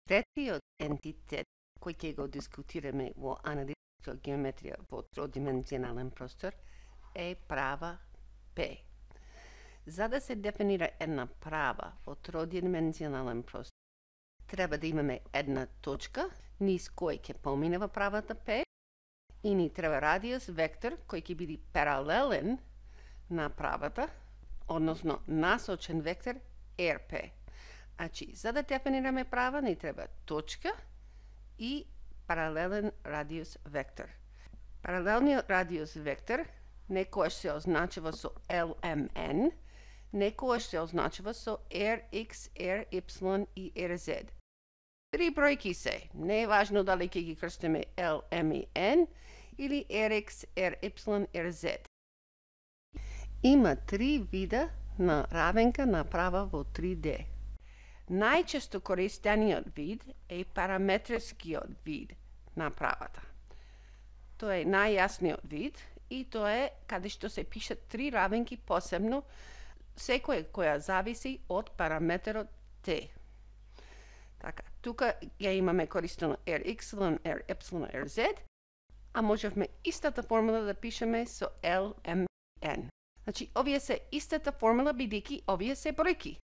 Третиот ентитет кој ќе го дискутираме во аналитичка геометрија во тродимензионален простор е права P. За да се дефинира една права во тродимензионален простор, треба да имаме една точка низ кој ќе поминува правата P и ни треба радиус вектор кој ќе биде паралелен на правата, односно насочен вектор RP. Значи, за да дефинираме права, ни треба точка и паралелен радиус вектор. Паралелниот радиус вектор некојаш се означува со LMN, некојаш се означува со RX, RY и RZ. Три бројки се, не е важно дали ќе ги крстиме L, M и N или RX, RY, RZ. Има три вида на равенка на права во 3D. Најчесто користениот вид е параметрскиот вид на правата. Тоа е најјасниот вид и тоа е каде што се пишат три равенки посебно, секоја која зависи од параметерот T. Така, тука ја имаме користено Rx, Ry, Rz, а можевме истата формула да пишеме со LMN. Значи, овие се истата формула бидејќи овие се бројки.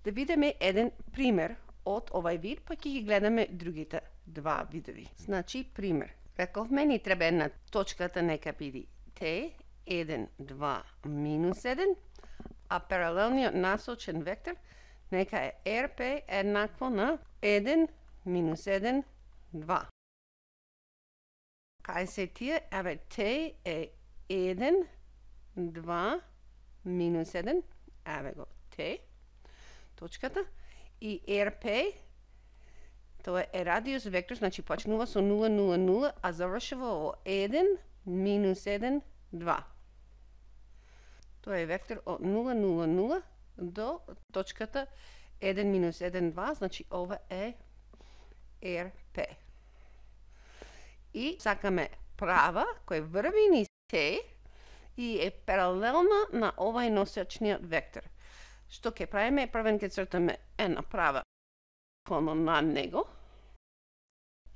Да видиме еден пример од овај вид, па ќе ги гледаме другите два видови. Значи, пример. Рековме, ни треба една точката нека биде T, 1, 2, минус 1, а паралелниот насочен вектор нека е RP еднакво на 1, минус 1, 2. Кај се тие? Еве, T е 1, 2, минус 1, еве го T, точката, и RP, тоа е радиус вектор, значи почнува со 0, 0, 0, а завршува во 1, минус 1, 2. Тоа е вектор од 0, 0, 0 до точката 1, минус 1, 2, значи ова е RP. И сакаме права која врви низ T и е паралелна на овај носечниот вектор. Што ќе правиме? Првен ќе цртаме една права клоно на него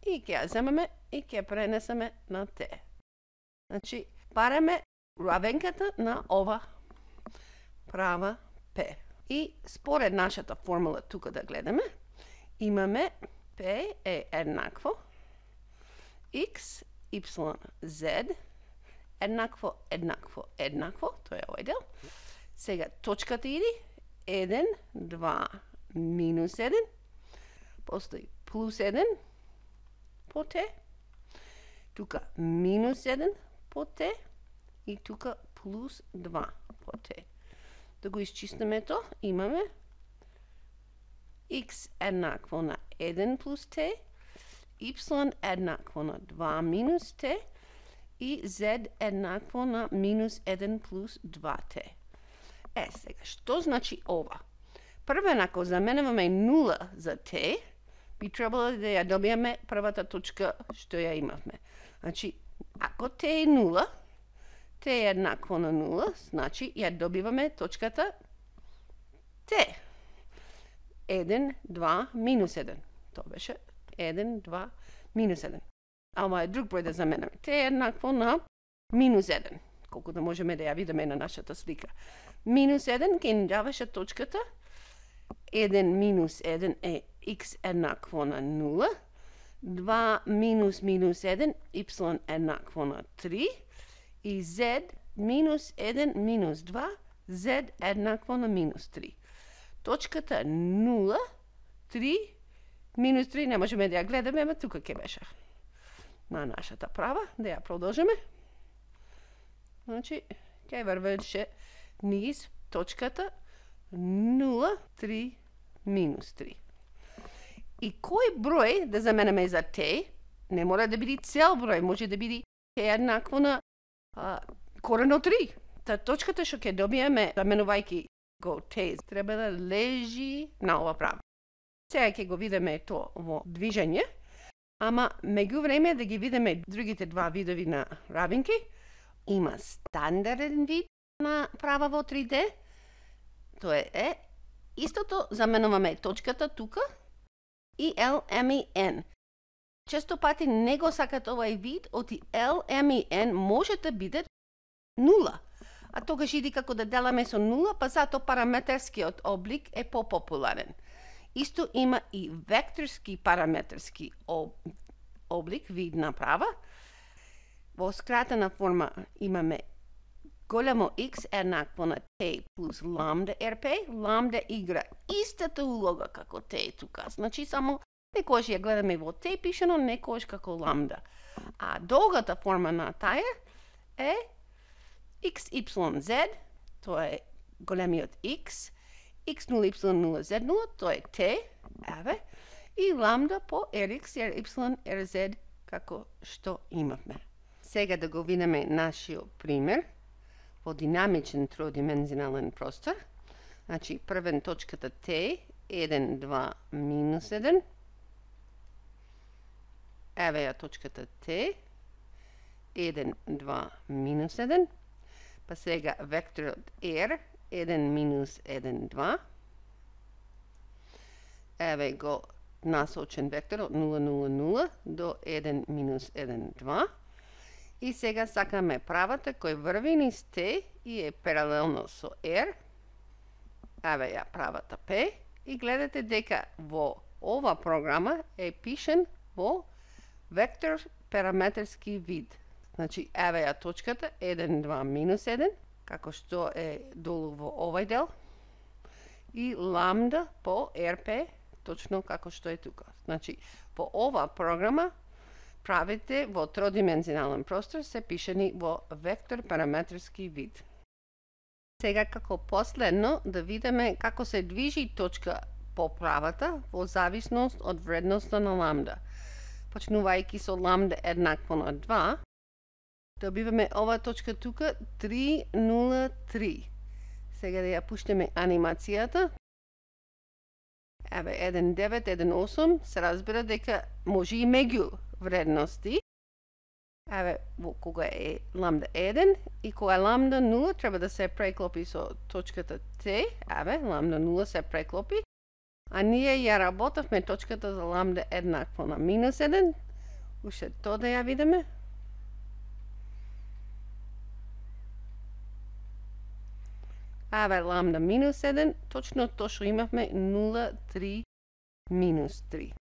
и ќе ја земеме и ќе ја пренесеме на T. Значи, бараме равенката на ова права P. И според нашата формула тука да гледаме, имаме P е еднакво X, Y, Z, еднакво, еднакво, еднакво, тоа е овој дел. Сега, точката иди 1, 2, минус 1, постои плюс 1 по T, тука минус 1 по T и тука плюс 2 по T. Да го изчистиме тоа, имаме X еднакво на 1 плюс T, Y еднакво на 2 минус T и Z еднакво на минус 1 плюс 2T. Сега, што значи ова? Првен, ако заменуваме 0 за T, би требало да ја добиеме првата точка што ја имавме. Значи, ако T е 0, T е еднакво на 0, значи ја добиваме точката T. 1, 2, минус 1. Тоа беше 1, 2, минус 1. А ова е друг број да заменаме. T е еднакво на минус 1. Колку да можеме да ја видиме на нашата слика. Минус 1 ќе ни даваше точката 1 минус 1 е x еднакво на 0, 2 минус минус 1, y еднакво на 3 и z минус 1 минус 2, z еднакво на минус 3. Точката 0, 3, минус 3 не можеме да ја гледаме, ама тука ќе беше на нашата права, да ја продолжиме. Значи, ќе врвеше низ точката 0, 3, минус 3. И кој број да заменеме за T, не мора да биде цел број, може да биде T еднакво на корен од 3. Та точката што ќе добиеме, заменувајќи го T, треба да лежи на ова права. Сега ќе го видиме тоа во движење, ама меѓувреме да ги видиме другите два видови на равенки. Има стандарден вид на права во 3D. Тоа е истото, заменуваме точката тука и L, M и N. Често пати не го сакат овај вид, оти L, M и N може да бидат нула. А тогаш иди како да деламе со нула, па затоа параметарскиот облик е попопуларен. Исто има и векторски параметарски облик, вид направа. Во скратена форма имаме големо X еднакво на T плюс ламда RP. Ламда игра истата улога како T тука. Значи само некојаш ја гледаме во T пишено, некојаш како ламда. А долгата форма на таја е XYZ, тоа е големиот X, X0, Y0, Z0, тоа е T, еве, и ламда по RX, RY, RZ, како што имавме. Сега да го видиме нашиот пример во динамичен тродимензионален простор. Значи, првен точката T, 1, 2, минус 1. Еве ја точката T, 1, 2, минус 1. Па сега векторот R, 1 минус 1, 2. Еве го насочен вектор од 0, 0, 0 до 1 минус 1, 2. И сега сакаме правата кој врви низ T и е паралелно со R. Еве ја правата P. И гледате дека во ова програма е пишен во вектор параметарски вид. Значи, еве ја точката 1, 2, минус 1, како што е долу во овај дел. И ламда по RP, точно како што е тука. Значи, во ова програма правите во тродимензионален простор се пишени во вектор параметарски вид. Сега како последно да видиме како се движи точка по правата во зависност од вредноста на ламда. Почнувајќи со ламда еднакво на 2, добиваме ова точка тука 3,03. Сега да ја пуштиме анимацијата. Еве 1,9, 1,8, се разбира дека може и меѓу вредности. Еве кога е ламда 1 и кога е ламда 0 треба да се преклопи со точката T. Еве ламда 0 се преклопи. А ние ја работавме точката за ламда еднакво на минус 1. Уште тоа да ја видиме. Еве ламда минус 1, точно тоа што имавме 0,3 минус 3.